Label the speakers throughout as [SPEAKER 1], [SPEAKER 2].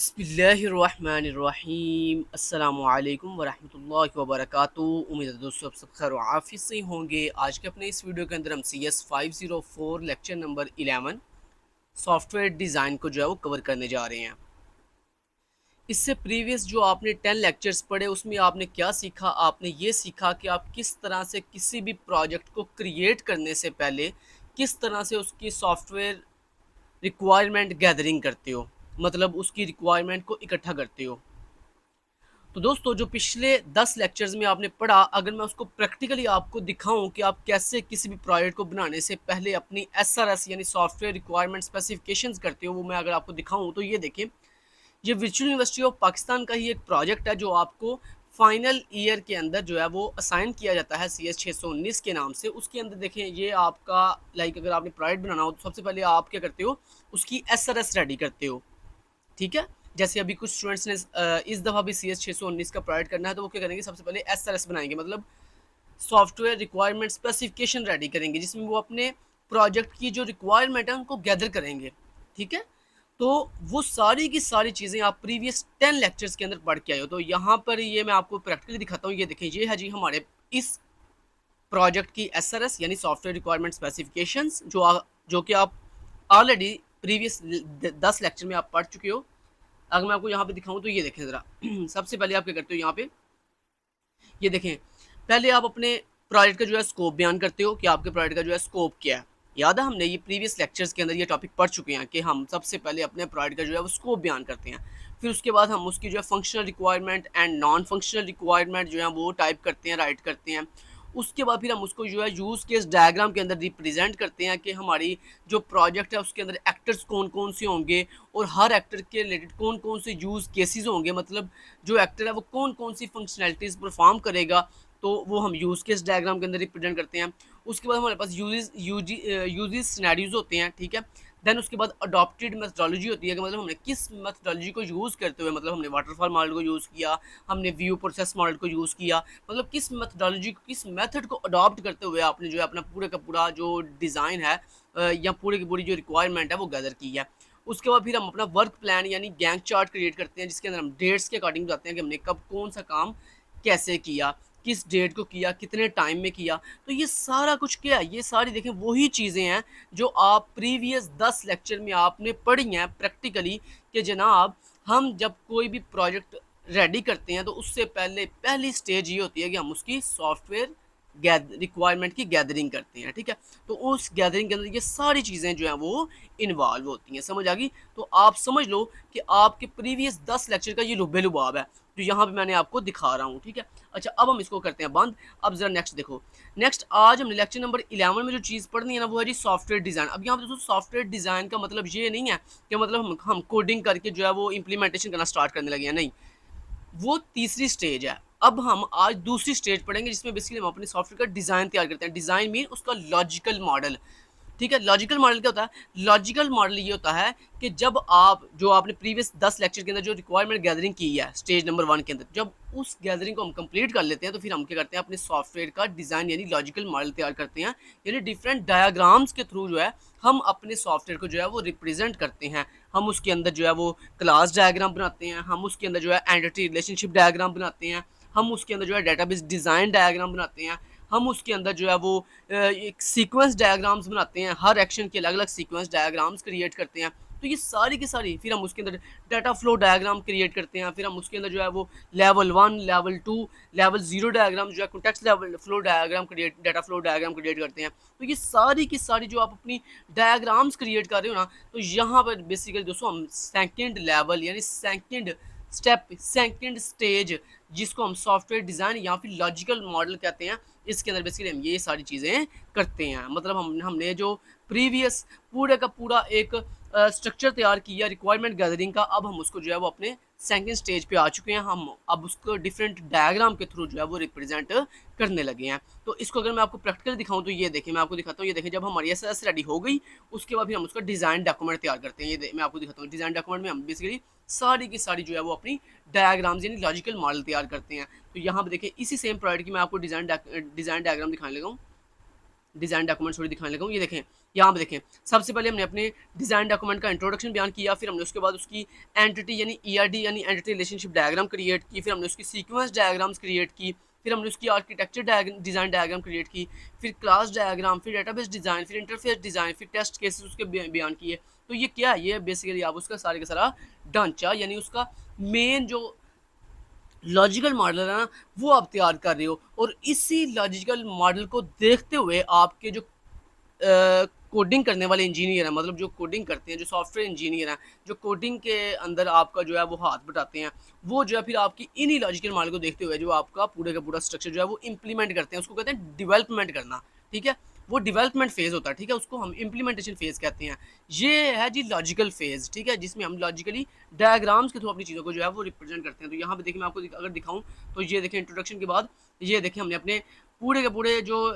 [SPEAKER 1] बिस्मिल्लाहिर्रहमानिर्रहीम अस्सलामुअलैकुम वरहमतुल्लाहि वबरकातुहू। उम्मीद है दोस्तों आप सब खैर आफियत से होंगे। आज के अपने इस वीडियो के अंदर हम CS 504 lecture number 11 software design को जो है वो कवर करने जा रहे हैं। इससे प्रीवियस जो आपने 10 लेक्चर्स पढ़े उसमें आपने क्या सीखा? आपने ये सीखा कि आप किस तरह से किसी भी प्रोजेक्ट को क्रिएट करने से पहले किस तरह से उसकी सॉफ्टवेयर रिक्वायरमेंट गैदरिंग करते हो, मतलब उसकी रिक्वायरमेंट को इकट्ठा करते हो। तो दोस्तों जो पिछले 10 लेक्चर्स में आपने पढ़ा, अगर मैं उसको प्रैक्टिकली आपको दिखाऊं कि आप कैसे किसी भी प्रोजेक्ट को बनाने से पहले अपनी SRS यानी सॉफ्टवेयर रिक्वायरमेंट स्पेसिफिकेशंस करते हो, वो मैं अगर आपको दिखाऊं तो ये देखें, ये वर्चुअल यूनिवर्सिटी ऑफ पाकिस्तान का ही एक प्रोजेक्ट है जो आपको फाइनल ईयर के अंदर जो है वो असाइन किया जाता है CS 619 के नाम से। उसके अंदर देखें, ये आपका अगर आपने प्रोजेक्ट बनाना हो तो सबसे पहले आप क्या करते हो, उसकी SRS रेडी करते हो। ठीक है, जैसे अभी कुछ स्टूडेंट्स ने इस दफ़ा भी CS 619 का प्रोवाइड करना है तो वो क्या करेंगे, सबसे पहले SRS बनाएंगे, मतलब सॉफ्टवेयर रिक्वायरमेंट स्पेसिफिकेशन रेडी करेंगे, जिसमें वो अपने प्रोजेक्ट की जो रिक्वायरमेंट है उनको गैदर करेंगे। ठीक है, तो वो सारी की सारी चीज़ें आप प्रीवियस 10 लेक्चर्स के अंदर पढ़ के आए हो। तो यहाँ पर ये मैं आपको प्रैक्टिकली दिखाता हूँ। ये देखें, ये है जी हमारे इस प्रोजेक्ट की SRS यानी सॉफ्टवेयर रिक्वायरमेंट स्पेसिफिकेशंस, जो कि आप ऑलरेडी प्रीवियस 10 लेक्चर में आप पढ़ चुके हो। अगर मैं आपको यहाँ पे दिखाऊं तो ये देखें ज़रा सबसे पहले आप क्या करते हो, यहाँ पे ये देखें, पहले आप अपने प्रोजेक्ट का जो है स्कोप बयान करते हो कि आपके प्रोजेक्ट का जो है स्कोप क्या है। याद है, हमने ये प्रीवियस लेक्चर्स के अंदर ये टॉपिक पढ़ चुके हैं कि हम सबसे पहले अपने प्रोजेक्ट का जो है वो स्कोप बयान करते हैं। फिर उसके बाद हम उसकी जो है functional requirement and non functional requirement जो है वो टाइप करते हैं, राइट करते हैं। उसके बाद फिर हम उसको जो है यूज़ केस डायग्राम के अंदर रिप्रेजेंट करते हैं कि हमारी जो प्रोजेक्ट है उसके अंदर एक्टर्स कौन कौन से होंगे और हर एक्टर के रिलेटेड कौन कौन से यूज़ केसेस होंगे, मतलब जो एक्टर है वो कौन कौन सी फंक्शनैलिटीज़ परफॉर्म करेगा, तो वो हम यूज़ केस डायग्राम के अंदर रिप्रेजेंट करते हैं। उसके बाद हमारे पास यूजेस सिनेरियोज होते हैं। ठीक है, देन उसके बाद अडॉप्टेड मेथडोलॉजी होती है कि मतलब हमने किस मेथडोलॉजी को यूज़ करते हुए, मतलब हमने वाटरफॉल मॉडल को यूज़ किया, हमने व्यू प्रोसेस मॉडल को यूज़ किया, मतलब किस मेथडोलॉजी को, किस मेथड को अडॉप्ट करते हुए आपने जो है अपना पूरे का पूरा जो डिज़ाइन है या पूरी की पूरी जो रिक्वायरमेंट है वो गैदर की है। उसके बाद फिर हम अपना वर्क प्लान यानी गैंग चार्ट क्रिएट करते हैं, जिसके अंदर हम डेट्स के अकॉर्डिंग बताते हैं कि हमने कब कौन सा काम कैसे किया, किस डेट को किया, कितने टाइम में किया। तो ये सारा कुछ क्या है, ये सारी देखें वही चीज़ें हैं जो आप प्रीवियस 10 लेक्चर में आपने पढ़ी हैं प्रैक्टिकली कि जनाब हम जब कोई भी प्रोजेक्ट रेडी करते हैं तो उससे पहले पहली स्टेज ये होती है कि हम उसकी सॉफ्टवेयर रिक्वायरमेंट की गैदरिंग करते हैं। ठीक है, तो उस गैदरिंग के अंदर ये सारी चीज़ें जो हैं वो इन्वॉल्व होती हैं। समझ आ गई? तो आप समझ लो कि आपके प्रीवियस 10 लेक्चर का ये लुब्बे लुबाब है जो यहाँ पे मैंने आपको दिखा रहा हूँ। ठीक है, अच्छा अब हम इसको करते हैं बंद। अब जरा नेक्स्ट देखो, नेक्स्ट आज हमने लेक्चर नंबर 11 में जो चीज़ पढ़नी है ना वो है जी सॉफ्टवेयर डिज़ाइन। अब यहाँ पे दोस्तों सॉफ्टवेयर डिज़ाइन का मतलब ये नहीं है कि मतलब हम कोडिंग करके जो है वो इम्प्लीमेंटेशन करना स्टार्ट करने लगे हैं, नहीं, वो तीसरी स्टेज है। अब हम आज दूसरी स्टेज पढ़ेंगे जिसमें बेसिकली हम अपने सॉफ्टवेयर का डिज़ाइन तैयार करते हैं। डिज़ाइन मीन उसका लॉजिकल मॉडल। ठीक है, लॉजिकल मॉडल क्या होता है? लॉजिकल मॉडल ये होता है कि जब आप जो आपने प्रीवियस 10 लेक्चर के अंदर जो रिक्वायरमेंट गैदरिंग की है स्टेज नंबर 1 के अंदर, जब उस गैदरिंग को हम कंप्लीट कर लेते हैं तो फिर हम क्या करते हैं, अपने सॉफ्टवेयर का डिज़ाइन यानी लॉजिकल मॉडल तैयार करते हैं। यानी डिफरेंट डायाग्राम्स के थ्रू जो है हम अपने सॉफ्टवेयर को जो है वो रिप्रेजेंट करते हैं। हम उसके अंदर जो है वो क्लास डायग्राम बनाते हैं, हम उसके अंदर जो है एंटिटी रिलेशनशिप डायग्राम बनाते हैं, हम उसके अंदर जो है डेटाबेस डिज़ाइन डायग्राम बनाते हैं, हम उसके अंदर जो है वो एक सीक्वेंस डायग्राम्स बनाते हैं, हर एक्शन के अलग अलग सीक्वेंस डायग्राम्स क्रिएट करते हैं। तो ये सारी की सारी फिर हम उसके अंदर डाटा फ्लो डायग्राम क्रिएट करते हैं। फिर हम उसके अंदर जो है वो लेवल 1, लेवल 2, लेवल 0 डायग्राम जो है context level flow diagram create, data flow diagram create करते हैं। तो ये सारी की सारी जो आप अपनी डायग्राम्स क्रिएट कर रहे हो ना, तो यहाँ पर बेसिकली दोस्तों हम सेकेंड लेवल यानी सेकेंड स्टेप, सेकेंड स्टेज, जिसको हम सॉफ्टवेयर डिज़ाइन या फिर लॉजिकल मॉडल कहते हैं, इसके अंदर बेसिकली हम ये सारी चीज़ें करते हैं। मतलब हमने जो प्रीवियस पूरे का पूरा एक स्ट्रक्चर तैयार किया रिक्वायरमेंट गैदरिंग का, अब हम उसको जो है वो अपने सेकंड स्टेज पे आ चुके हैं। हम अब उसको डिफरेंट डायग्राम के थ्रू जो है वो रिप्रेजेंट करने लगे हैं। तो इसको अगर मैं आपको प्रैक्टिकल दिखाऊं तो ये देखिए, मैं आपको दिखाता हूँ। ये देखिए, जब हमारी एसएस रेडी हो गई उसके बाद फिर हम उसका डिज़ाइन डॉक्यूमेंट तैयार करते हैं। ये मैं आपको दिखाता हूँ। डिज़ाइन डॉक्यूमेंट में हम बेसिकली सारी की सारी जो है वो अपनी डायग्राम्स यानी लॉजिकल मॉडल तैयार करते हैं। तो यहाँ पे देखिए, इसी सेम प्रोडक्ट की मैं आपको डिज़ाइन डायग्राम दिखाने लगा हूँ, डिज़ाइन डॉक्यूमेंट थोड़ी दिखाने लगा हूँ। ये देखें, यहाँ पे देखें, सबसे पहले हमने अपने डिज़ाइन डॉक्यूमेंट का इंट्रोडक्शन बयान किया, फिर हमने उसके बाद उसकी एंटिटी यानी ईआरडी यानी एंटिटी रिलेशनशिप डायग्राम क्रिएट की, फिर हमने उसकी सीक्वेंस डायग्राम्स क्रिएट की, फिर हमने उसकी आर्किटेक्चर डिज़ाइन डायग्राम क्रिएट की, फिर क्लास डायग्राम, फिर डेटाबेस डिज़ाइन, फिर इंटरफेस डिज़ाइन, फिर टेस्ट केसेस उसके बयान किए। तो ये क्या है, ये बेसिकली आप उसका सारे का सारा ढांचा यानी उसका मेन जो लॉजिकल मॉडल है ना, वो आप तैयार कर रहे हो, और इसी लॉजिकल मॉडल को देखते हुए आपके जो कोडिंग करने वाले इंजीनियर हैं, मतलब जो कोडिंग करते हैं, जो सॉफ्टवेयर इंजीनियर हैं, जो कोडिंग के अंदर आपका जो है वो हाथ बटाते हैं, वो जो है फिर आपकी इन्हीं लॉजिकल मॉडल को देखते हुए जो आपका पूरे का पूरा स्ट्रक्चर जो है वो इम्प्लीमेंट करते हैं। उसको कहते हैं डेवलपमेंट करना, ठीक है। वो डेवलपमेंट फेज होता है, ठीक है, उसको हम इम्प्लीमेंटेशन फेज कहते हैं। ये है जी लॉजिकल फेज, ठीक है, जिसमें हम लॉजिकली डायग्राम्स के थ्रू अपनी चीज़ों को जो है वो रिप्रेजेंट करते हैं। तो यहाँ पे देखिए, मैं आपको अगर दिखाऊं तो ये देखें, इंट्रोडक्शन के बाद ये देखें हमने अपने पूरे के पूरे जो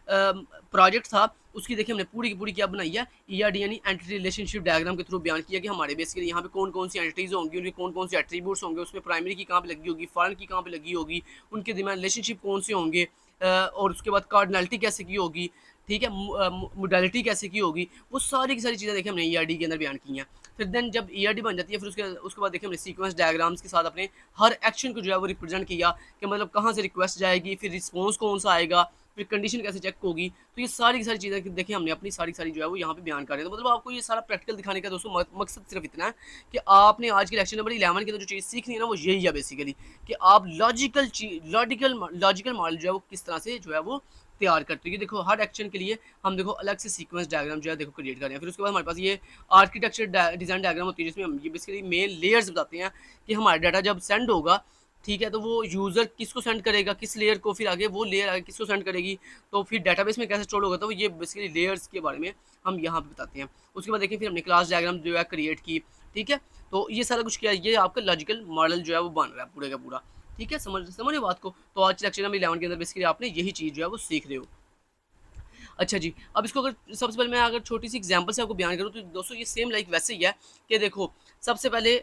[SPEAKER 1] प्रोजेक्ट था उसकी देखिए हमने पूरी की पूरी क्या बनाई है, ईआरडी यानी एंटिटी रिलेशनशिप डायग्राम के थ्रू बयान किया कि हमारे बेसिकली यहाँ पे कौन कौन सी एंटिटीज होंगी, उनके कौन कौन से एट्रीब्यूट्स होंगे, उसमें प्राइमरी की कहाँ पे लगी होगी, फॉरेन की कहाँ पे लगी होगी, उनके दरमियान रिलेशनशिप कौन से होंगे, और उसके बाद कार्डिनलिटी कैसे की होगी, ठीक है, मोडालिटी कैसे की होगी, वो सारी की सारी चीज़ें देखिए हमने ईआरडी के अंदर बयान की हैं। फिर देन जब ईआरडी बन जाती है, फिर उसके बाद देखिए हमने सीक्वेंस डायग्राम्स के साथ अपने हर एक्शन को जो है वो रिप्रेजेंट किया कि मतलब कहाँ से रिक्वेस्ट जाएगी, फिर रिस्पॉन्स कौन सा आएगा, फिर कंडीशन कैसे चेक होगी। तो ये सारी की सारी चीज़ें देखिए हमने अपनी सारी सारी जो है वो यहाँ पे बयान कर रहे हैं। तो मतलब आपको ये सारा प्रैक्टिकल दिखाने का दोस्तों मकसद सिर्फ इतना है कि आपने आज के लेक्चर नंबर 11 के अंदर जो चीज़ सीखनी है ना, वो यही है बेसिकली कि आप लॉजिकल मॉडल जो है वो किस तरह से जो है वो तैयार करते हैं। देखो हर एक्शन के लिए हम देखो अलग से सीक्वेंस डायग्राम जो है देखो क्रिएट कर रहे हैं। फिर उसके बाद हमारे पास ये आर्किटेक्चर डिज़ाइन डायग्राम होती है, जिसमें हम ये बेसिकली मेन लेयर्स बताते हैं कि हमारा डाटा जब सेंड होगा, ठीक है, तो वो यूज़र किसको सेंड करेगा, किस लेयर को, फिर आगे वो लेयर आगे किसको सेंड करेगी, तो फिर डेटाबेस में कैसे स्टोर होगा। तो ये बेसिकली लेयर्स के बारे में हम यहाँ पे बताते हैं। उसके बाद देखिए फिर हमने क्लास डायग्राम जो है क्रिएट की, ठीक है। तो ये सारा कुछ किया, ये आपका लॉजिकल मॉडल जो है वो बन रहा है पूरे का पूरा, ठीक है। समझ बात को। तो आज लेक्चर नंबर 11 के अंदर बेसिकली आपने यही चीज़ जो है वो सीख रहे हो। अच्छा जी, अब इसको अगर सबसे पहले मैं अगर छोटी सी एग्जांपल से आपको बयान करूँ तो दोस्तों ये सेम लाइक वैसे ही है कि देखो सबसे पहले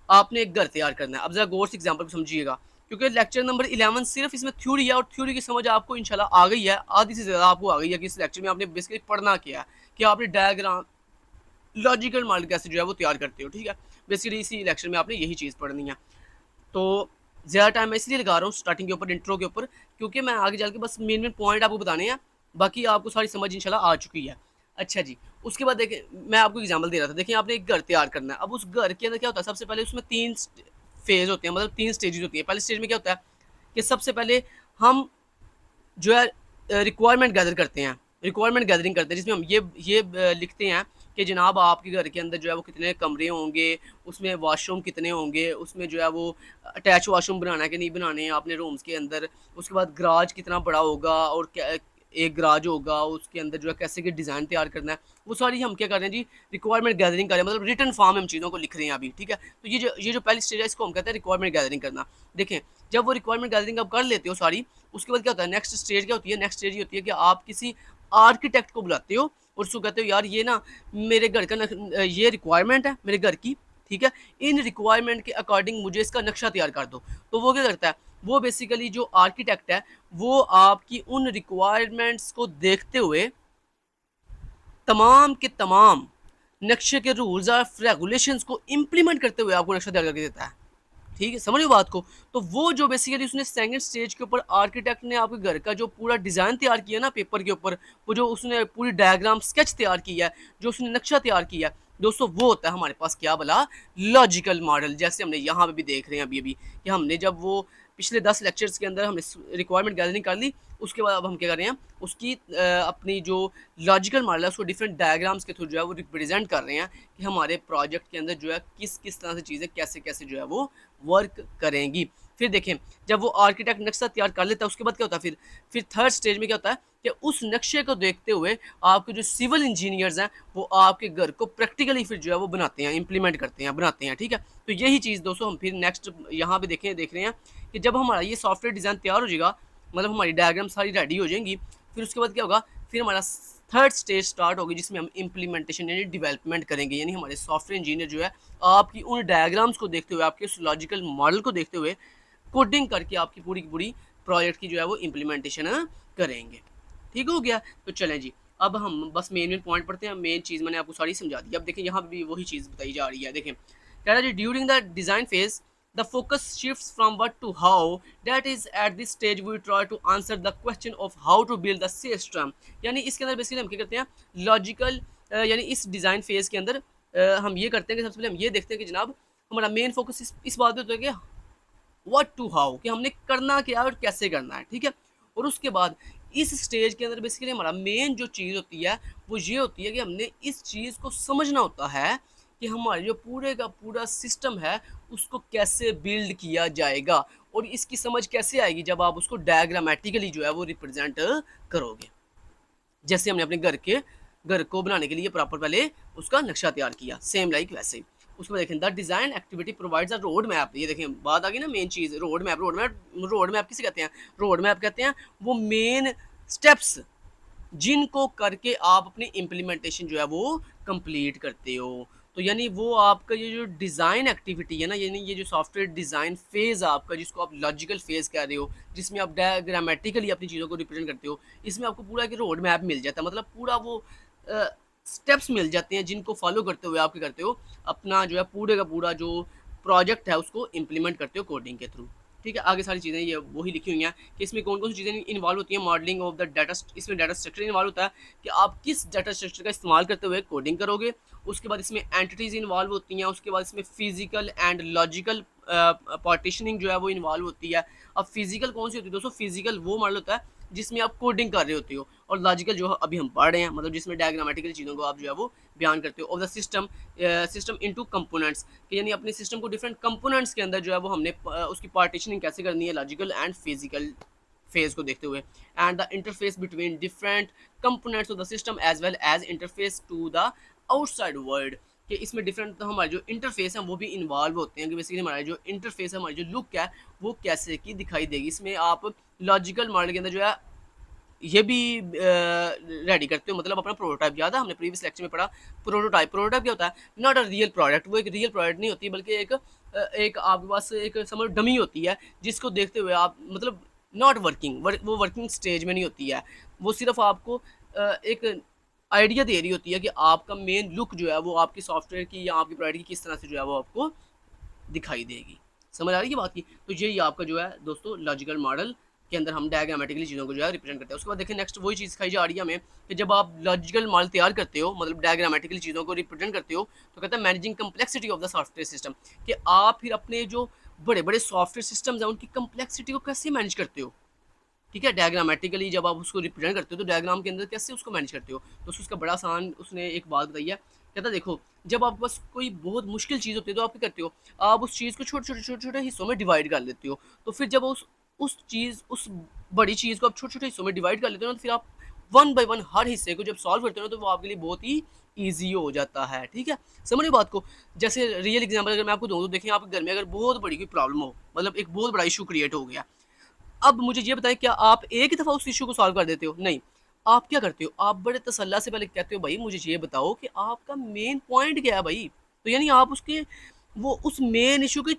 [SPEAKER 1] आपने एक घर तैयार करना है। अब जरा गौर से एग्जांपल को समझिएगा, क्योंकि लेक्चर नंबर 11 सिर्फ इसमें थ्योरी है और थ्योरी की समझ आपको इंशाल्लाह आ गई है, आधी से ज़्यादा आपको आ गई है कि इस लेक्चर में आपने बेसिकली पढ़ना क्या है, कि आपने डायग्राम लॉजिकल मॉडल कैसे जो है वो तैयार करते हो, ठीक है। बेसिकली इसी लेक्चर में आपने यही चीज़ पढ़नी है। तो ज़्यादा टाइम मैं इसलिए लगा रहा हूँ स्टार्टिंग के ऊपर, इंट्रो के ऊपर, क्योंकि मैं आगे चल के बस मेन मेन पॉइंट आपको बताने हैं, बाकी आपको सारी समझ इंशाल्लाह आ चुकी है। अच्छा जी, उसके बाद देखिए मैं आपको एग्जांपल दे रहा था। देखिए आपने एक घर तैयार करना है। अब उस घर के अंदर क्या होता है, सबसे पहले उसमें 3 फेज़ होते हैं, मतलब 3 स्टेजेस होती हैं। पहले स्टेज में क्या होता है कि सबसे पहले हम जो है रिक्वायरमेंट गैदर करते हैं, रिक्वायरमेंट गैदरिंग करते हैं, जिसमें हम ये लिखते हैं कि जनाब आपके घर के अंदर जो है वो कितने कमरे होंगे, उसमें वॉशरूम कितने होंगे, उसमें जो है वो अटैच वॉशरूम बनाना है कि नहीं बनाने हैं आपने रूम्स के अंदर। उसके बाद गराज कितना बड़ा होगा और क्या एक गराज होगा, उसके अंदर जो है कैसे के डिज़ाइन तैयार करना है, वो सारी हम क्या कर रहे हैं जी, रिक्वायरमेंट गैदरिंग कर रहे हैं, मतलब रिटर्न फॉर्म में हम चीज़ों को लिख रहे हैं अभी, ठीक है। तो ये जो पहली स्टेज है इसको हम कहते हैं रिक्वायरमेंट गैदरिंग करना। देखें जब वो रिक्वायरमेंट गैदरिंग आप कर लेते हो सारी, उसके बाद क्या होता है, नेक्स्ट स्टेज क्या होती है, नेक्स्ट स्टेज ये होती है कि आप किसी आर्किटेक्ट को बुलाते हो और उसको कहते हो यार ये ना मेरे घर का ये रिक्वायरमेंट है मेरे घर की, ठीक है, इन रिक्वायरमेंट के अकॉर्डिंग मुझे इसका नक्शा तैयार कर दो। तो वो क्या करता है, वो बेसिकली जो आर्किटेक्ट है वो आपकी उन रिक्वायरमेंट्स को देखते हुए तमाम के तमाम नक्शे के रूल्स और रेगुलेशंस को इम्प्लीमेंट करते हुए आपको नक्शा तैयार करके देता है, ठीक है, समझ लो बात को। तो वो जो बेसिकली उसने सेकंड स्टेज के ऊपर आर्किटेक्ट ने आपके घर का जो पूरा डिज़ाइन तैयार किया ना पेपर के ऊपर, वो जो उसने पूरी डायग्राम स्केच तैयार किया है, जो उसने नक्शा तैयार किया है दोस्तों, वो होता है हमारे पास क्या भला, लॉजिकल मॉडल। जैसे हमने यहाँ पे भी देख रहे हैं अभी अभी कि हमने जब वो पिछले 10 लेक्चर्स के अंदर हमने रिक्वायरमेंट गैदरिंग कर ली, उसके बाद अब हम क्या कर रहे हैं उसकी अपनी जो लॉजिकल मॉडल है उसको डिफरेंट डायग्राम्स के थ्रू जो है वो रिप्रेजेंट कर रहे हैं कि हमारे प्रोजेक्ट के अंदर जो है किस किस तरह से चीज़ें कैसे कैसे जो है वो वर्क करेंगी। फिर देखें जब वो आर्किटेक्ट नक्शा तैयार कर लेता है उसके बाद क्या होता है, फिर थर्ड स्टेज में क्या होता है कि उस नक्शे को देखते हुए आपके जो सिविल इंजीनियर्स हैं वो आपके घर को प्रैक्टिकली फिर जो है वो बनाते हैं, इम्प्लीमेंट करते हैं, बनाते हैं, ठीक है। तो यही चीज़ दोस्तों हम फिर नेक्स्ट यहाँ पे देख रहे हैं कि जब हमारा ये सॉफ्टवेयर डिज़ाइन तैयार हो जाएगा, मतलब हमारी डायग्राम सारी रेडी हो जाएंगी, फिर उसके बाद क्या होगा, फिर हमारा थर्ड स्टेज स्टार्ट होगी जिसमें हम इम्प्लीमेंटेशन यानी डेवलपमेंट करेंगे। यानी हमारे सॉफ्टवेयर इंजीनियर जो है आपकी उन डायग्राम्स को देखते हुए, आपके उस लॉजिकल मॉडल को देखते हुए कोडिंग करके आपकी पूरी की पूरी प्रोजेक्ट की जो है वो इम्प्लीमेंटेशन करेंगे। ठीक हो गया। तो चलें जी, अब हम बस मेन पॉइंट पढ़ते हैं। मेन चीज़ मैंने आपको सारी समझा दी। अब देखें यहाँ भी वही चीज़ बताई जा रही है। देखें कह रहा है during the design phase the focus shifts from what to how, that is at this stage we try to answer the question of how to build the system. यानी इसके अंदर बेसिकली हम क्या करते हैं, लॉजिकल यानी इस डिज़ाइन फेज के अंदर हम ये करते हैं कि सबसे पहले हम ये देखते हैं कि जनाब हमारा मेन फोकस इस बात पे होता है कि व्हाट टू हाउ, कि हमने करना क्या और कैसे करना है, ठीक है। और उसके बाद इस स्टेज के अंदर बेसिकली हमारा मेन जो चीज़ होती है वो ये होती है कि हमने इस चीज़ को समझना होता है कि हमारे जो पूरे का पूरा सिस्टम है उसको कैसे बिल्ड किया जाएगा। और इसकी समझ कैसे आएगी, जब आप उसको डायग्रामेटिकली जो है वो रिप्रेजेंट करोगे। जैसे हमने अपने घर को बनाने के लिए प्रॉपर पहले उसका नक्शा तैयार किया, सेम लाइक वैसे ही उसमें देखें the design activity provides a road map. ये देखें बात आ गई ना मेन चीज़, रोड मैप किसे कहते हैं, रोड मैप कहते हैं वो मेन स्टेप्स जिनको करके आप अपनी इम्प्लीमेंटेशन जो है वो कंप्लीट करते हो। तो यानी वो आपका ये जो डिज़ाइन एक्टिविटी है ना, यानी ये जो सॉफ्टवेयर डिज़ाइन फेज़ आपका, जिसको आप लॉजिकल फेज़ कह रहे हो, जिसमें आप डायग्रामेटिकली अपनी चीज़ों को रिप्रेजेंट करते हो, इसमें आपको पूरा एक रोड मैप मिल जाता है। मतलब पूरा वो स्टेप्स मिल जाते हैं जिनको फॉलो करते हुए आप क्या करते हो, अपना जो है पूरे का पूरा जो प्रोजेक्ट है उसको इम्प्लीमेंट करते हो कोडिंग के थ्रू। ठीक है, आगे सारी चीज़ें ये वही लिखी हुई हैं कि इसमें कौन कौन सी चीज़ें इन्वॉल्व होती हैं। मॉडलिंग ऑफ द डाटा, इसमें डाटा स्ट्रक्चर इन्वॉल्व होता है कि आप किस डाटा स्ट्रक्चर का इस्तेमाल करते हुए कोडिंग करोगे। उसके बाद इसमें एंटिटीज़ इन्वॉल्व होती हैं। उसके बाद इसमें फिजिकल एंड लॉजिकल पार्टीशनिंग जो है वो इन्वॉल्व होती है। अब फिजिकल कौन सी होती है दोस्तों, फिजिकल वो मॉडल होता है जिसमें आप कोडिंग कर रहे होते हो, और लॉजिकल जो अभी हम पढ़ रहे हैं मतलब जिसमें डायग्रामेटिकल चीज़ों को आप जो है वो बयान करते हो। Of the system into components, कि यानी अपने सिस्टम को डिफरेंट कंपोनेंट्स के अंदर जो है वो हमने उसकी पार्टीशनिंग कैसे करनी है लॉजिकल एंड फिजिकल फेज को देखते हुए। And the interface between different components of the system as well as interface to the outside world, कि इसमें डिफरेंट हमारे जो इंटरफेस हैं वो भी इन्वॉल्व होते हैं कि बेसिकली हमारा जो इंटरफेस है, हमारी जो लुक है वो कैसे की दिखाई देगी। इसमें आप लॉजिकल मॉडल के अंदर जो है ये भी रेडी करते हो, मतलब अपना प्रोटोटाइप। याद है हमने प्रीवियस लेक्चर में पढ़ा प्रोटोटाइप क्या होता है, नॉट अ रियल प्रोडक्ट। वो एक रियल प्रोडक्ट नहीं होती बल्कि एक आपके पास एक समझ डमी होती है जिसको देखते हुए आप मतलब नॉट वर्किंग, वो वर्किंग स्टेज में नहीं होती है, वो सिर्फ आपको एक आइडिया दे रही होती है कि आपका मेन लुक जो है वो आपकी सॉफ्टवेयर की या आपकी प्रोडक्ट की किस तरह से जो है वो आपको दिखाई देगी। समझ आ रही है बात की। तो यही आपका जो है दोस्तों लॉजिकल मॉडल के अंदर हम डायग्रामेटिकली चीज़ों को जो है रिप्रेजेंट करते हैं। उसके बाद देखिए नेक्स्ट वही चीज़ सिखाई जा रही है हमें कि जब आप लॉजिकल मॉडल तैयार करते हो मतलब डायग्रामेटिकली चीज़ों को रिप्रेजेंट करते हो, तो कहता है managing complexity of the software system, कि आप फिर अपने जो बड़े बड़े सॉफ्टवेयर सिस्टम्स हैं उनकी कम्प्लेक्सिटी को कैसे मैनेज करते हो। ठीक है, डायग्रामेटिकली जब आप उसको रिप्रेजेंट करते हो तो डायग्राम के अंदर कैसे उसको मैनेज करते हो। तो उसका बड़ा आसान उसने एक बात बताई है, कहता देखो जब आपके पास कोई बहुत मुश्किल चीज़ होती है तो आप क्या करते हो, आप उस चीज़ को छोटे छोटे हिस्सों में डिवाइड कर लेते हो। तो फिर जब उस बड़ी चीज़ को आप छोटे छोटे हिस्सों में डिवाइड कर लेते हो ना, तो फिर आप वन बाय वन हर हिस्से को जब सॉल्व करते हो ना तो वो आपके लिए बहुत ही ईजी हो जाता है। ठीक है, समझ बात को। जैसे रियल एग्जाम्पल अगर मैं आपको दूँ तो देखिए आपके घर में अगर बहुत बड़ी कोई प्रॉब्लम हो, मतलब एक बहुत बड़ा इशू क्रिएट हो गया, अब मुझे ये बताएं क्या आप एक ही दफ़ा उस इशू को सॉल्व कर देते हो? नहीं, आप क्या करते हो, आप बड़े तसल्ला से पहले कहते हो भाई मुझे ये बताओ कि आपका मेन पॉइंट क्या है भाई। तो यानी आप उसके वो उस मेन इशू के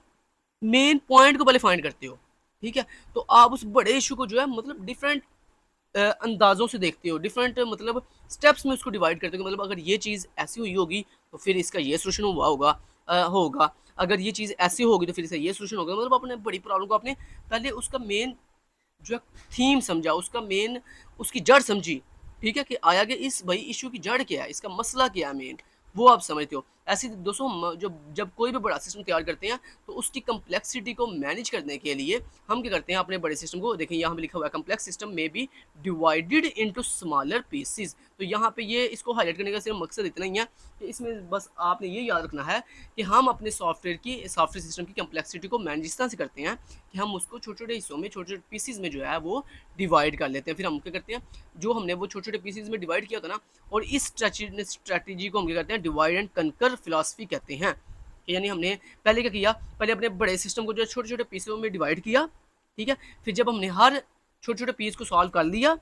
[SPEAKER 1] मेन पॉइंट को पहले फाइंड करते हो। ठीक है, तो आप उस बड़े इशू को जो है मतलब डिफरेंट अंदाज़ों से देखते हो, डिफरेंट मतलब स्टेप्स में उसको डिवाइड करते हो। मतलब अगर ये चीज़ ऐसी हुई होगी तो फिर इसका ये सोल्यूशन हुआ होगा, अगर ये चीज़ ऐसी होगी तो फिर इसका ये सोल्यूशन होगा। मतलब अपने बड़ी प्रॉब्लम को आपने पहले उसका मेन जो है थीम समझा, उसका मेन उसकी जड़ समझी। ठीक है, कि आया कि इस भाई इशू की जड़ क्या है, इसका मसला क्या है मेन, वो आप समझते हो। ऐसे दोस्तों जब कोई भी बड़ा सिस्टम तैयार करते हैं तो उसकी कम्प्लेक्सिटी को मैनेज करने के लिए हम क्या करते हैं, अपने बड़े सिस्टम को देखिए यहाँ पे लिखा हुआ है कम्प्लेक्स सिस्टम में be divided into smaller pieces. तो यहाँ पे ये इसको हाईलाइट करने का सिर्फ मकसद इतना ही है कि इसमें बस आपने ये याद रखना है कि हम अपने सॉफ्टवेयर सिस्टम की कम्प्लेक्सिटी को मैनेज इस तरह से करते हैं कि हम उसको छोटे छोटे हिस्सों में छोटे छोटे पीसीज में जो है वो डिवाइड कर लेते हैं। फिर हम क्या करते हैं, जो हमने वो छोटे छोटे पीसीज में डिवाइड किया था ना, और इस स्ट्रैटेजी को हम क्या करते हैं, डिवाइड एंड कनकर फिलॉसफी कहते हैं। कि यानी हमने पहले क्या किया, पहले अपने बड़े सिस्टम को जो छोटे छोटे पीसों में डिवाइड किया। ठीक है, फिर जब हमने हर छोटे छोटे पीस को सॉल्व कर लिया,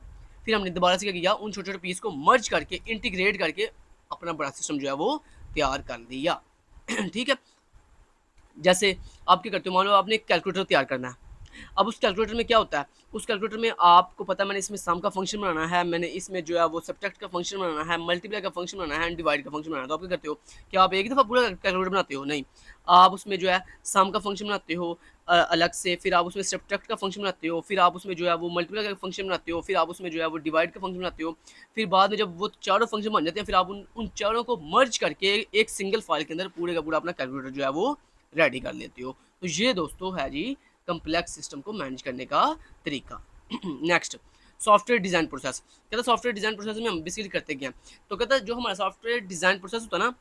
[SPEAKER 1] फिर हमने दोबारा से क्या किया, उन छोटे छोटे पीस को मर्ज करके इंटीग्रेट करके अपना बड़ा सिस्टम जो है वो तैयार कर लिया। ठीक है, जैसे आप क्या करते हो, मान लो आपने कैलकुलेटर तैयार करना है, अब उस कैलकुलेटर में क्या होता है, उस कैलकुलेटर में आपको पता है मैंने इसमें सम का फंक्शन बनाना है, मैंने इसमें जो है वो सब्ट्रैक्ट का फंक्शन बनाना है, मल्टीप्लाई का फंक्शन बनाना है एंड डिवाइड का फंक्शन बनाना है। तो आप क्या करते हो कि आप एक दफ़ा पूरा कैलकुलेटर बनाते हो? नहीं, आप उसमें जो है सम का फंक्शन बनाते हो अलग से, फिर आप उसमें सब्ट्रैक्ट का फंक्शन बनाते हो, फिर आप उसमें जो है वो मल्टीप्लाई का फंक्शन बनाते हो, फिर आप उसमें जो है वो डिवाइड का फंक्शन बनाते हो। फिर बाद में जब वो चारों फंक्शन बन जाते हैं, फिर आप उन चारों को मर्ज करके एक सिंगल फाइल के अंदर पूरे का पूरा अपना कैलकुलेटर जो है वो रेडी कर लेते हो। तो ये दोस्तों है जी कम्प्लेक्स सिस्टम को मैनेज करने का तरीका। Next, software design process. कहता है सॉफ्टवेयर डिज़ाइन प्रोसेस में हम बेसिकली करते क्या, तो कहता है जो हमारा सॉफ्टवेयर डिज़ाइन प्रोसेस होता है ना,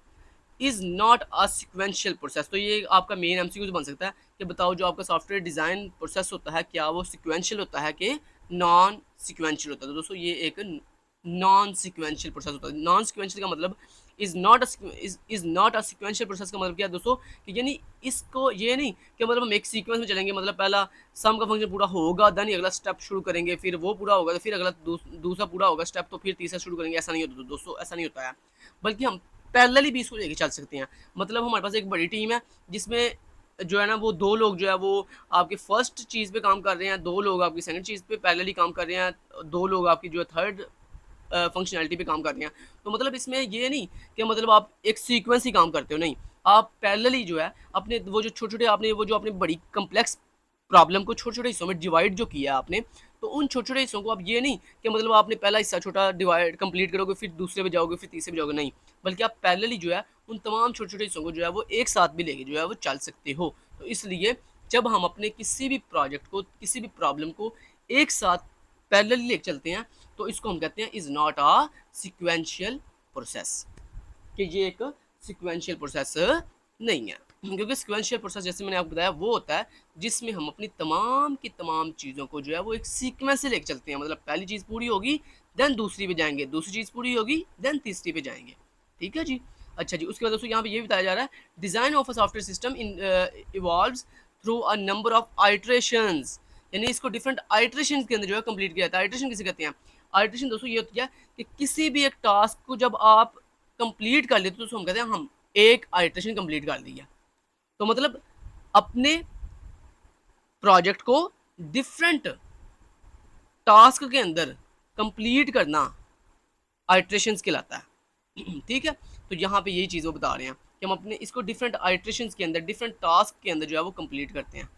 [SPEAKER 1] is not a sequential process. तो ये आपका मेन एमसीक्यू बन सकता है कि बताओ जो आपका सॉफ्टवेयर डिज़ाइन प्रोसेस होता है क्या वो सिक्वेंशियल होता है कि नॉन सिक्वेंशियल होता है। तो दोस्तों ये एक नॉन सिक्वेंशियल प्रोसेस होता है। नॉन सिक्वेंशियल का मतलब is not a sequential process का मतलब क्या है दोस्तों, कि यानी इसको ये नहीं कि मतलब हम एक सीक्वेंस में चलेंगे, मतलब पहला सम का फंक्शन पूरा होगा देन अगला स्टेप शुरू करेंगे, फिर वो पूरा होगा तो फिर अगला दूसरा पूरा होगा स्टेप, तो फिर तीसरा शुरू करेंगे। ऐसा नहीं होता दोस्तों, ऐसा नहीं होता है। बल्कि हम पैरेलली भी इसको लेके चल सकते हैं। मतलब हमारे पास एक बड़ी टीम है जिसमें जो है ना वो दो लोग जो है वो आपके फर्स्ट चीज़ पे काम कर रहे हैं, दो लोग आपकी सेकंड चीज़ पे पैरेलली काम कर रहे हैं, दो लोग आपकी जो है थर्ड फंक्शनैलिटी पे काम कर रहे हैं। तो मतलब इसमें ये नहीं कि मतलब आप एक सीक्वेंस ही काम करते हो, नहीं, आप पैरेलली जो है अपने वो जो छोटे-छोटे आपने वो जो आपने बड़ी कम्प्लेक्स प्रॉब्लम को छोटे-छोटे हिस्सों में डिवाइड जो किया आपने, तो उन छोटे-छोटे हिस्सों को आप ये नहीं कि मतलब आपने पहला हिस्सा छोटा डिवाइड कंप्लीट करोगे, फिर दूसरे पे जाओगे, फिर तीसरे पे जाओगे, नहीं। बल्कि आप पैरेलली जो है उन तमाम छोटे-छोटे हिस्सों को जो है वो एक साथ भी लेके जो है वो चल सकते हो। तो इसलिए जब हम अपने किसी भी प्रोजेक्ट को, किसी भी प्रॉब्लम को एक साथ पैरेलली लेके चलते हैं, तो इसको हम कहते हैं is not a sequential process, कि ये एक सिक्वेंशियल प्रोसेस नहीं है। क्योंकि सिक्वेंशियल प्रोसेस जैसे मैंने आपको बताया वो होता है जिसमें हम अपनी तमाम की तमाम चीज़ों को जो है वो एक सीक्वेंस से लेके चलते हैं। मतलब पहली चीज़ पूरी होगी देन दूसरी पे जाएंगे, दूसरी चीज़ पूरी होगी देन तीसरी पे जाएंगे। ठीक है जी। अच्छा जी, उसके बाद दोस्तों यहाँ पे ये बताया जा रहा है design of a software system evolves through a number of iterations, यानी इसको डिफरेंट आइट्रेशन के अंदर जो है कंप्लीट किया जाता है। आइट्रेशन किसे कहते हैं? आइट्रेशन दोस्तों ये होती है कि किसी भी एक टास्क को जब आप कंप्लीट कर लेते हो तो हम कहते हैं हम एक आइट्रेशन कंप्लीट कर दिया। तो मतलब अपने प्रोजेक्ट को डिफरेंट टास्क के अंदर कंप्लीट करना आइट्रेशंस कहलाता है। ठीक है, तो यहाँ पे यही चीज़ वो बता रहे हैं कि हम अपने इसको डिफरेंट आइट्रेशंस के अंदर, डिफरेंट टास्क के अंदर जो है वो कंप्लीट करते हैं।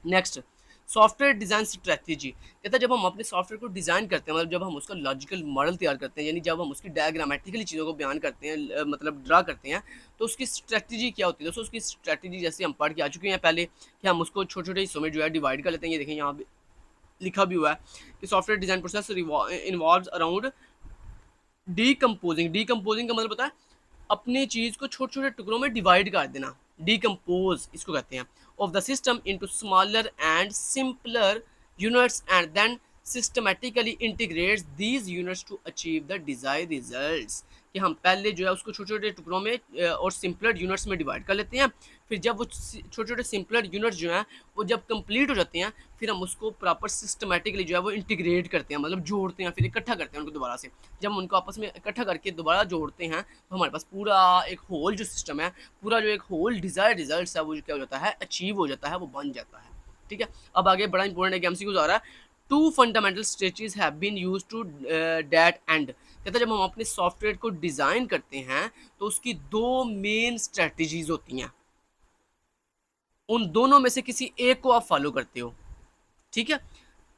[SPEAKER 1] Next, software design strategy. कहता है जब हम अपने सॉफ्टवेयर को डिज़ाइन करते हैं, मतलब जब हम उसका लॉजिकल मॉडल तैयार करते हैं, यानी जब हम उसकी डायग्रामेटिकली चीज़ों को बयान करते हैं, मतलब ड्रा करते हैं, तो उसकी स्ट्रेटजी क्या होती है दोस्तों? उसकी स्ट्रेटजी जैसे हम पढ़ के आ चुके हैं पहले कि हम उसको छोटे छोटे हिस्सों में जो है डिवाइड कर लेते हैं। ये देखें यहाँ पे लिखा भी हुआ है कि software design process involves around decomposing का मतलब होता है अपनी चीज़ को छोटे छोटे टुकड़ों में डिवाइड कर देना, डीकम्पोज इसको कहते हैं, of the system into smaller and simpler units and then systematically integrates these units to achieve the desired results. कि हम पहले जो है उसको छोटे छोटे टुकड़ों में और सिंपलर यूनिट्स में डिवाइड कर लेते हैं, फिर जब वो छोटे छोटे सिंपलर यूनिट्स जो हैं वो जब कंप्लीट हो जाते हैं, फिर हम उसको प्रॉपर सिस्टमेटिकली जो है वो इंटीग्रेट करते हैं, मतलब जोड़ते हैं, फिर इकट्ठा करते हैं उनको दोबारा से। जब हम उनको आपस में इकट्ठा करके दोबारा जोड़ते हैं तो हमारे पास पूरा एक होल जो सिस्टम है, पूरा जो एक होल डिज़ायर रिजल्ट है वो क्या हो जाता है, अचीव हो जाता है, वो बन जाता है। ठीक है, अब आगे बड़ा इंपॉर्टेंट एक एमसीक्यू आ रहा है, two fundamental strategies have been used to that end. कहता है जब हम अपने सॉफ्टवेयर को डिज़ाइन करते हैं तो उसकी दो मेन स्ट्रेटजीज होती हैं, उन दोनों में से किसी एक को आप फॉलो करते हो। ठीक है,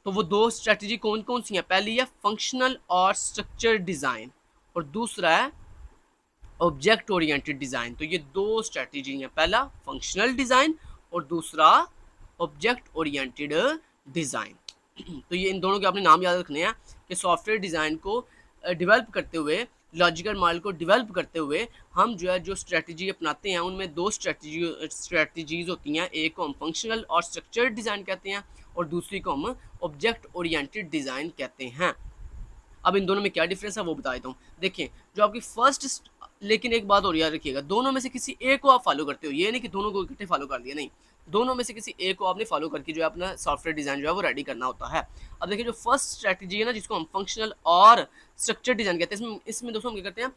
[SPEAKER 1] तो वो दो स्ट्रेटजी कौन कौन सी हैं? पहली है फंक्शनल और स्ट्रक्चर डिज़ाइन और दूसरा है ऑब्जेक्ट ओरिएंटेड डिज़ाइन। तो ये दो स्ट्रेटजी हैं, पहला फंक्शनल डिज़ाइन और दूसरा ऑब्जेक्ट ओरिएंटेड डिज़ाइन। तो ये इन दोनों के आपने नाम याद रखने हैं कि सॉफ्टवेयर डिज़ाइन को डेवलप करते हुए, लॉजिकल मॉडल को डेवलप करते हुए हम जो है जो स्ट्रेटजी अपनाते हैं उनमें दो स्ट्रेटजीज होती हैं, एक को हम फंक्शनल और स्ट्रक्चर डिज़ाइन कहते हैं और दूसरी को हम ऑब्जेक्ट ओरिएंटेड डिज़ाइन कहते हैं। अब इन दोनों में क्या डिफरेंस है वो बता देता हूँ। देखें जो आपकी फर्स्ट, लेकिन एक बात और याद रखिएगा, दोनों में से किसी एक को आप फॉलो करते हो, ये नहीं कि दोनों को इकट्ठे फॉलो कर लिया, नहीं, दोनों में से किसी एक को आपने फॉलो करके जो है अपना सॉफ्टवेयर डिज़ाइन जो है वो रेडी करना होता है। अब देखिए जो फर्स्ट स्ट्रैटेजी है ना जिसको हम फंक्शनल और स्ट्रक्चर डिज़ाइन कहते हैं, इसमें दोस्तों हम क्या करते हैं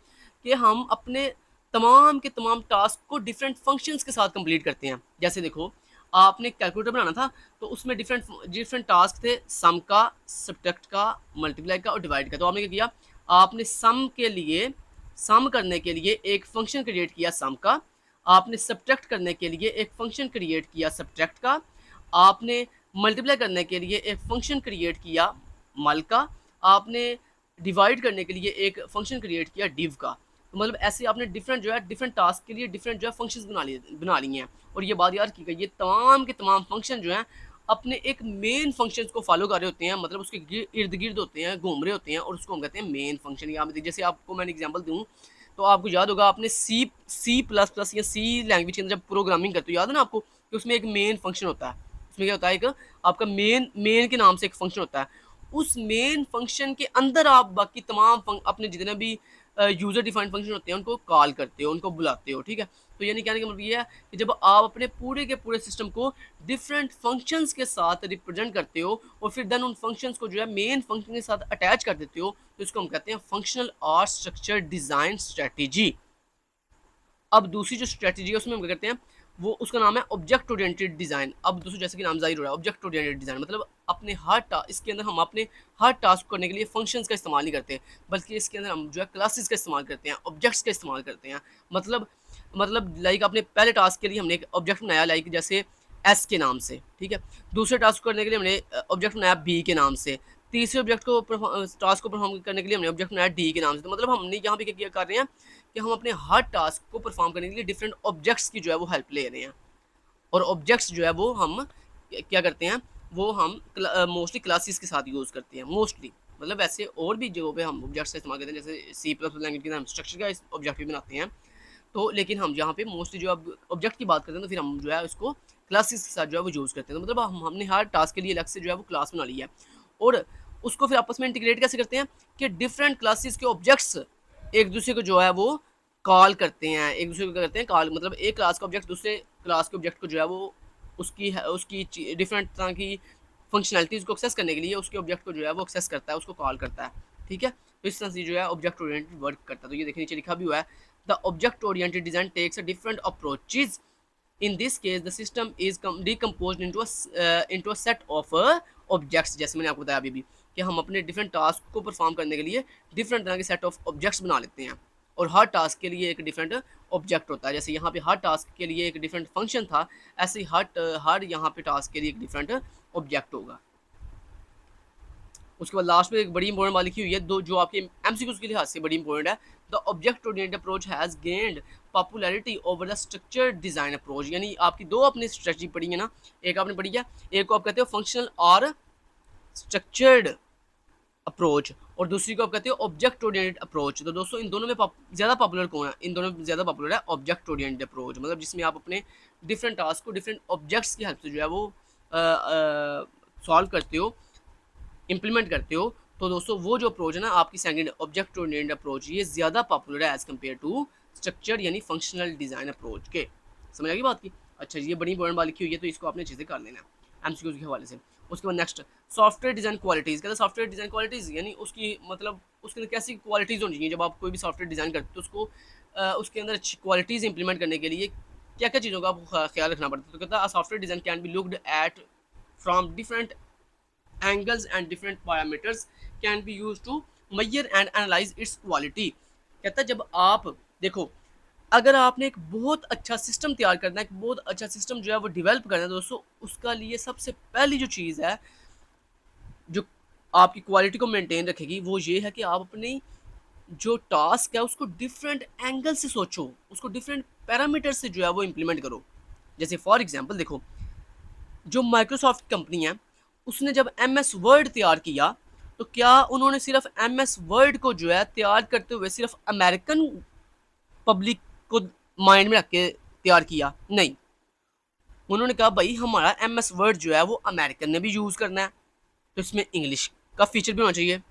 [SPEAKER 1] कि हम अपने तमाम के तमाम टास्क को डिफरेंट फंक्शंस के साथ कंप्लीट करते हैं। जैसे देखो आपने कैलकुलेटर बनाना था, तो उसमें डिफरेंट डिफरेंट टास्क थे, सम का, सब्ट्रैक्ट का, मल्टीप्लाई का और डिवाइड का। तो आपने क्या किया, आपने सम के लिए, सम करने के लिए एक फंक्शन क्रिएट किया सम का, आपने सब्ट्रैक्ट करने के लिए एक फंक्शन क्रिएट किया सब्ट्रैक्ट का, आपने मल्टीप्लाई करने के लिए एक फंक्शन क्रिएट किया मल का, आपने डिवाइड करने के लिए एक फंक्शन क्रिएट किया डिव का। तो मतलब ऐसे आपने डिफरेंट जो है डिफरेंट टास्क के लिए डिफरेंट जो है फंक्शंस बना लिए हैं। और ये बात यार की गई, ये तमाम के तमाम फंक्शन जो हैं अपने एक मेन फंक्शन को फॉलो कर रहे होते हैं, मतलब उसके इर्द गिर्द होते हैं, घूम रहे होते हैं, और उसको हम कहते हैं मेन फंक्शन। यहाँ पे जैसे आपको मैंने एग्जांपल दूँ तो आपको याद होगा, आपने सी प्लस प्लस या सी लैंग्वेज के अंदर जब प्रोग्रामिंग करते हो, याद है ना आपको, कि उसमें एक मेन फंक्शन होता है। उसमें क्या होता है, एक आपका मेन के नाम से एक फंक्शन होता है। उस मेन फंक्शन के अंदर आप बाकी तमाम अपने जितने भी यूजर डिफाइंड फंक्शन होते हैं उनको कॉल करते हो, उनको बुलाते हो, ठीक है। तो यानी कहने का मतलब ये है कि जब आप अपने पूरे के पूरे सिस्टम को डिफरेंट फंक्शंस के साथ रिप्रेजेंट करते हो और फिर देन उन फंक्शंस को जो है मेन फंक्शन के साथ अटैच कर देते हो, तो इसको हम कहते हैं functional or structure design strategy. अब दूसरी जो स्ट्रेटेजी है उसमें हम क्या करते हैं, वो उसका नाम है ऑब्जेक्ट ओरिएंटेड डिज़ाइन। अब दोस्तों जैसे कि नाम जाहिर हो रहा है, ऑब्जेक्ट ओरिएंटेड डिज़ाइन मतलब अपने इसके अंदर हम अपने हर टास्क करने के लिए फंक्शंस का इस्तेमाल नहीं करते, बल्कि इसके अंदर हम जो है क्लासेस का इस्तेमाल करते हैं, ऑब्जेक्ट्स का इस्तेमाल करते हैं। मतलब लाइक अपने पहले टास्क के लिए हमने एक ऑब्जेक्ट बनाया लाइक जैसे एस के नाम से, ठीक है। दूसरे टास्क करने के लिए हमने ऑब्जेक्ट बनाया बी के नाम से। तीसरे ऑब्जेक्ट को टास्क को परफॉर्म करने के लिए हमने ऑब्जेक्ट बनाया डी के नाम से। तो मतलब हमने यहाँ पे क्या कर रहे हैं कि हम अपने हर टास्क को परफॉर्म करने के लिए डिफरेंट ऑब्जेक्ट्स की जो है वो हेल्प ले रहे हैं। और ऑब्जेक्ट्स जो है वो हम क्या करते हैं, वो हम मोस्टली क्लासेस के साथ यूज़ करते हैं मोस्टली। मतलब वैसे और भी जगहों पे हम ऑब्जेक्ट्स का इस्तेमाल करते हैं, जैसे सी प्लस लैंग्वेज के अंदर हम स्ट्रक्चर का ऑब्जेक्ट भी बनाते हैं। तो लेकिन हम यहाँ पे मोस्टली जो अब ऑब्जेक्ट की बात करते हैं तो फिर हम जो है उसको क्लासेस के साथ जो है वो यूज़ करते हैं। तो मतलब हमने हर टास्क के लिए अलग से जो है वो क्लास बना ली है, और उसको फिर आपस में इंटीग्रेट कैसे करते हैं कि डिफरेंट क्लासेस के ऑब्जेक्ट्स एक दूसरे को जो है वो कॉल करते हैं, एक दूसरे को क्या करते हैं कॉल, मतलब एक क्लास का ऑब्जेक्ट दूसरे क्लास के ऑब्जेक्ट को जो है वो उसकी डिफरेंट तरह की फंक्शनैलिटीज़ को एक्सेस करने के लिए उसके ऑब्जेक्ट को जो है वो एक्सेस करता है, उसको कॉल करता है, ठीक है। तो इस तरह से जो है ऑब्जेक्ट ओरिएंटेड वर्क करता है। तो ये देखने नीचे लिखा भी हुआ है, the object oriented design takes a different approaches. In this case, the system is decomposed into a set of objects। जैसे मैंने आपको बताया अभी भी कि हम अपने डिफरेंट टास्क को परफॉर्म करने के लिए डिफरेंट तरह के सेट ऑफ ऑब्जेक्ट्स बना लेते हैं, और हर टास्क के लिए एक डिफरेंट ऑब्जेक्ट होता है। जैसे यहाँ पे हर टास्क के लिए एक डिफरेंट फंक्शन था, ऐसे ही हर यहाँ पे टास्क के लिए एक डिफरेंट ऑब्जेक्ट होगा। उसके बाद लास्ट में एक बड़ी इंपॉर्टेंट बात लिखी हुई है, दो जो आपके एमसीक्यूज के लिहाज से बड़ी इंपॉर्टेंट है। The object oriented approach has gained popularity over the structured design approach. यानी आपकी दो अपनी स्ट्रेटजी पढ़ी है ना, एक आपने पढ़ी है, एक को आप कहते हो फंक्शनल और स्ट्रक्चर्ड अप्रोच, और दूसरी को आप कहते हो ऑब्जेक्ट ओरिएंटेड अप्रोच। तो दोस्तों इन दोनों में ज़्यादा पॉपुलर कौन है, इन दोनों में ज़्यादा पॉपुलर है ऑब्जेक्ट ओरिएंटेड अप्रोच, मतलब जिसमें आप अपने डिफरेंट टास्क को डिफरेंट ऑब्जेक्ट्स की हेल्प से जो है वो सॉल्व करते हो, इम्प्लीमेंट करते हो। तो दोस्तों वो जो अप्रोच है ना आपकी सेकंड ऑब्जेक्ट ओरिएंटेड अप्रोच, ये ज़्यादा पॉपुलर है एज कम्पेयर टू स्ट्रक्चर यानी फंक्शनल डिज़ाइन अप्रोच के। समझ आ गई बात की? अच्छा ये बड़ी इंपॉर्टेंट बात लिखी हुई है, तो इसको आपने अच्छे से कर लेना है एमसीक्यूज के हवाले से। उसके बाद नेक्स्ट सॉफ्टवेयर डिज़ाइन क्वालिटीज़। कहते हैं सॉफ्टवेयर डिज़ाइन क्वालिटीज़ यानी उसकी मतलब उसके अंदर कैसी क्वालिटीज़ होनी चाहिए। जब आप कोई भी सॉफ्टवेयर डिज़ाइन करते हो तो उसको उसके अंदर अच्छी क्वालिटीज़ इंप्लीमेंट करने के लिए क्या क्या चीज़ों का आपको ख्याल रखना पड़ता है। तो कहता है software design can be looked at from different angles and different parameters can be used to measure and analyze its quality। कहता है जब आप देखो, अगर आपने एक बहुत अच्छा सिस्टम तैयार करना है, एक बहुत अच्छा सिस्टम जो है वो डेवलप करना है दोस्तों, उसका लिए सबसे पहली जो चीज़ है जो आपकी क्वालिटी को मेंटेन रखेगी वो ये है कि आप अपनी जो टास्क है उसको डिफरेंट एंगल से सोचो, उसको डिफरेंट पैरामीटर से जो है वो इम्प्लीमेंट करो। जैसे फॉर एग्जांपल देखो, जो माइक्रोसॉफ्ट कंपनी है उसने जब MS वर्ड तैयार किया, तो क्या उन्होंने सिर्फ MS वर्ड को जो है तैयार करते हुए सिर्फ अमेरिकन पब्लिक को माइंड में रख के तैयार किया? नहीं, उन्होंने कहा भाई हमारा MS वर्ड जो है वो अमेरिकन ने भी यूज़ करना है, तो इसमें इंग्लिश का फीचर भी होना चाहिए।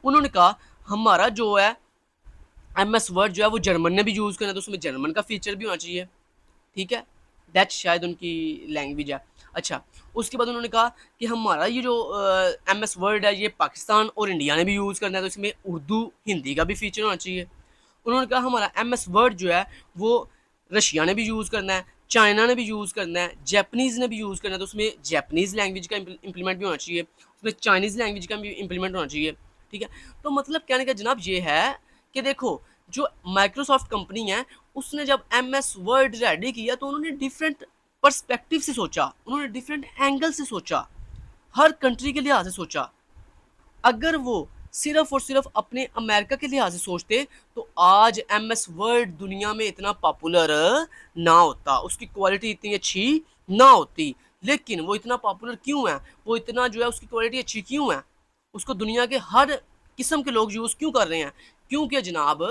[SPEAKER 1] उन्होंने कहा हमारा जो है MS वर्ड जो है वो जर्मन ने भी यूज़ करना है, तो उसमें जर्मन का फीचर भी होना चाहिए, ठीक है। दैट शायद उनकी लैंग्वेज है। अच्छा, उसके बाद उन्होंने कहा कि हमारा ये जो MS वर्ड है ये पाकिस्तान और इंडिया ने भी यूज़ करना है, तो इसमें उर्दू हिंदी का भी फीचर होना चाहिए। उन्होंने कहा हमारा MS वर्ड जो है वो रशिया ने भी यूज़ करना है, चाइना ने भी यूज़ करना है, जैपनीज़ ने भी यूज़ करना है, तो उसमें जैपनीज़ लैंग्वेज का इम्प्लीमेंट भी होना चाहिए, उसमें चाइनीज़ लैंग्वेज का भी इम्प्लीमेंट होना चाहिए, ठीक है। तो मतलब कहने का जनाब ये है कि देखो, जो माइक्रोसॉफ्ट कंपनी है, उसने जब एमएस वर्ड रेडी किया तो उन्होंने डिफरेंट पर्सपेक्टिव से सोचा, उन्होंने डिफरेंट एंगल से सोचा, हर कंट्री के लिहाज से सोचा। अगर वो सिर्फ और सिर्फ अपने अमेरिका के लिहाज से सोचते तो आज एमएस वर्ड दुनिया में इतना पॉपुलर ना होता, उसकी क्वालिटी इतनी अच्छी ना होती। लेकिन वो इतना पॉपुलर क्यों है, वो इतना जो है उसकी क्वालिटी अच्छी क्यों है, उसको दुनिया के हर किस्म के लोग यूज़ क्यों कर रहे हैं? क्योंकि जनाब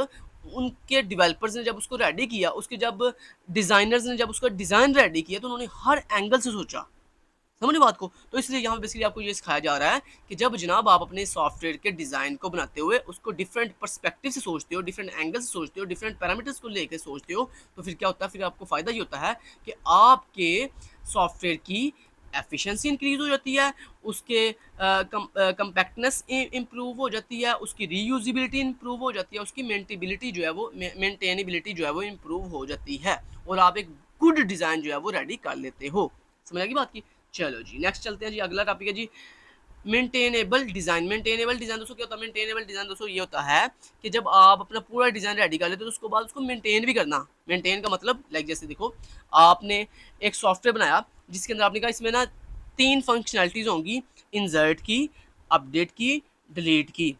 [SPEAKER 1] उनके डेवलपर्स ने जब उसको रेडी किया, उसके जब डिज़ाइनर्स ने जब उसका डिज़ाइन रेडी किया, तो उन्होंने हर एंगल से सोचा। समझ रहे बात को? तो इसलिए यहाँ पे बेसिकली आपको ये सिखाया जा रहा है कि जब जनाब आप अपने सॉफ्टवेयर के डिज़ाइन को बनाते हुए उसको डिफरेंट पर्सपेक्टिव से सोचते हो, डिफरेंट एंगल से सोचते हो, डिफरेंट पैरामीटर्स को लेकर सोचते हो, तो फिर क्या होता है, फिर आपको फ़ायदा ये होता है कि आपके सॉफ्टवेयर की एफिशिएंसी इंक्रीज़ हो जाती है, उसके कम्पैक्टनेस इम्प्रूव हो जाती है, उसकी रीयूजेबिलिटी इम्प्रूव हो जाती है, उसकी मेंटेबिलिटी जो है वो मेंटेनेबिलिटी जो है वो इम्प्रूव हो जाती है और आप एक गुड डिज़ाइन जो है वो रेडी कर लेते हो। समझ आएगी बात की? चलो जी नेक्स्ट चलते हैं जी, अगला टॉपिक है जी मेंटेनेबल डिज़ाइन। मेंटेनेबल डिज़ाइन दोस्तों क्या होता है? मेंटेनेबल डिज़ाइन दोस्तों ये होता है कि जब आप अपना पूरा डिज़ाइन रेडी कर लेते हो तो उसके बाद उसको मेंटेन भी करना। मेंटेन का मतलब लाइक जैसे देखो, आपने एक सॉफ्टवेयर बनाया जिसके अंदर आपने कहा इसमें ना 3 फंक्शनैलिटीज़ होंगी, इंसर्ट की, अपडेट की, डिलीट की,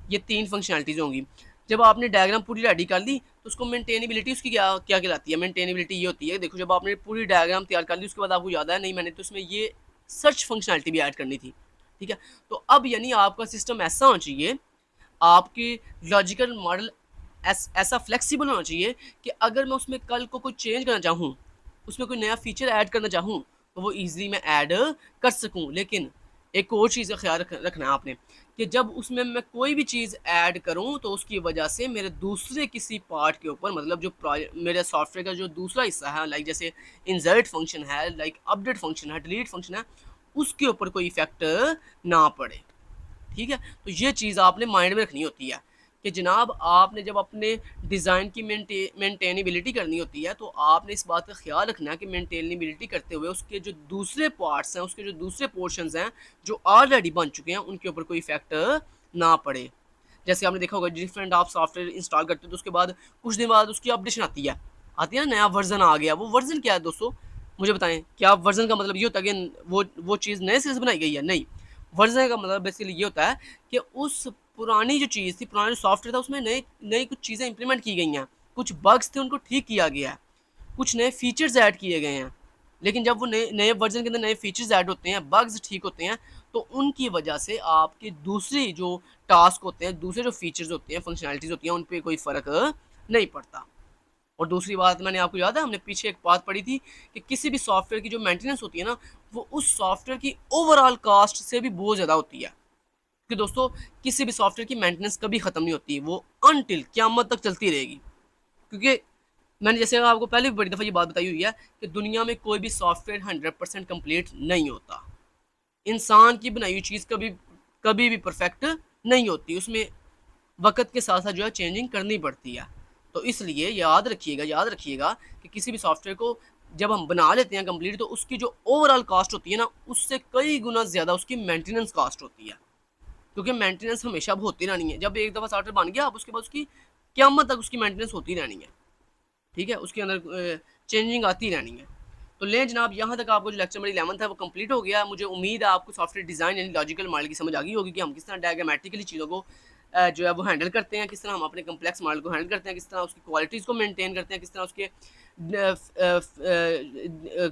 [SPEAKER 1] ये 3 फंक्शनैलिटीज़ होंगी। जब आपने डायग्राम पूरी रेडी कर ली तो उसको मेंटेनेबिलिटी उसकी क्या क्या कहलाती है? मेंटेनेबिलिटी ये होती है, देखो जब आपने पूरी डायग्राम तैयार कर ली उसके बाद आपको याद है नहीं मैंने तो इसमें ये सर्च फंक्शनैलिटी भी ऐड करनी थी, ठीक है। तो अब यानी आपका सिस्टम ऐसा होना चाहिए, आपके लॉजिकल मॉडल ऐसा फ्लेक्सिबल होना चाहिए कि अगर मैं उसमें कल को कोई चेंज करना चाहूँ, उसमें कोई नया फीचर ऐड करना चाहूँ तो वो ईजिली मैं ऐड कर सकूँ। लेकिन एक और चीज़ का ख्याल रखना है आपने कि जब उसमें मैं कोई भी चीज़ ऐड करूँ तो उसकी वजह से मेरे दूसरे किसी पार्ट के ऊपर, मतलब जो मेरे सॉफ्टवेयर का जो दूसरा हिस्सा है, लाइक जैसे इंसर्ट फंक्शन है, लाइक अपडेट फंक्शन है, डिलीट फंक्शन है, उसके ऊपर कोई इफेक्ट ना पड़े, ठीक है। तो ये चीज़ आपने माइंड में रखनी होती है कि जनाब आपने जब अपने डिज़ाइन की मेंटेनेबिलिटी करनी होती है तो आपने इस बात का ख्याल रखना है कि मेंटेनेबिलिटी करते हुए उसके जो दूसरे पार्ट्स हैं, उसके जो दूसरे पोर्शंस हैं जो ऑलरेडी बन चुके हैं, उनके ऊपर कोई इफेक्ट ना पड़े। जैसे आपने देखा होगा डिफरेंट आप सॉफ्टवेयर इंस्टॉल करते हो तो उसके बाद कुछ दिन बाद उसकी अपडेशन आती है ना, नया वर्जन आ गया। वो वर्जन क्या है दोस्तों, मुझे बताएं? क्या वर्जन का मतलब ये होता है कि वो चीज़ नए सिरे से बनाई गई है? नहीं, वर्जन का मतलब बेसिकली ये होता है कि उस पुरानी जो चीज़ थी, पुराना जो सॉफ्टवेयर था, उसमें नई नई कुछ चीज़ें इंप्लीमेंट की गई हैं, कुछ बग्स थे उनको ठीक किया गया है, कुछ नए फीचर्स ऐड किए गए हैं। लेकिन जब वो नए नए वर्जन के अंदर नए फीचर्स ऐड होते हैं, बग्स ठीक होते हैं, तो उनकी वजह से आपके दूसरी जो टास्क होते हैं, दूसरे जो फीचर्स होते हैं, फंक्शनैलिटीज़ होती हैं, उन पर कोई फ़र्क नहीं पड़ता। और दूसरी बात मैंने आपको याद है हमने पीछे एक बात पढ़ी थी कि किसी भी सॉफ्टवेयर की जो मेंटेनेंस होती है ना, वो उस सॉफ्टवेयर की ओवरऑल कॉस्ट से भी बहुत ज़्यादा होती है। क्योंकि दोस्तों किसी भी सॉफ्टवेयर की मेंटेनेंस कभी ख़त्म नहीं होती, वो अनटिल क़यामत तक चलती रहेगी। क्योंकि मैंने जैसे आपको पहले भी बड़ी दफ़ा ये बात बताई हुई है कि दुनिया में कोई भी सॉफ्टवेयर 100% कंप्लीट नहीं होता। इंसान की बनाई हुई चीज़ कभी कभी भी परफेक्ट नहीं होती, उसमें वक्त के साथ साथ जो है चेंजिंग करनी पड़ती है। तो इसलिए याद रखिएगा कि किसी भी सॉफ्टवेयर को जब हम बना लेते हैं कंप्लीट तो उसकी जो ओवरऑल कॉस्ट होती है ना, उससे कई गुना ज़्यादा उसकी मेंटेनेंस कॉस्ट होती है। क्योंकि मेंटेनेंस हमेशा अब होती रहनी है, जब एक दफ़ा सॉफ्टवेयर बन गया अब उसके बाद उसकी क़यामत तक उसकी मेंटेनेंस होती रहनी है, ठीक है, उसके अंदर चेंजिंग आती रहनी है। तो लें जनाब, यहाँ तक आपको जो लेक्चर नंबर 11 है वो कंप्लीट हो गया। मुझे उम्मीद है आपको सॉफ्टवेयर डिज़ाइन यानी लॉजिकल मॉडल की समझ आ गई होगी कि हम किस तरह डायग्रामेटिकली चीज़ों को जो है वो हैंडल करते हैं, किस तरह हम अपने कम्प्लेक्स मॉडल को हैंडल करते हैं, किस तरह उसकी क्वालिटीज़ को मेंटेन करते हैं, किस तरह उसके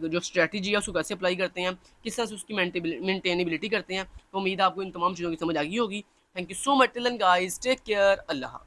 [SPEAKER 1] जो स्ट्रेटजी है उसको कैसे अप्लाई करते हैं, किस तरह से उसकी मेंटेनेबिलिटी करते हैं। तो उम्मीद है आपको इन तमाम चीज़ों की समझ आ गई होगी। Thank you so much till then guys, take care, Allah.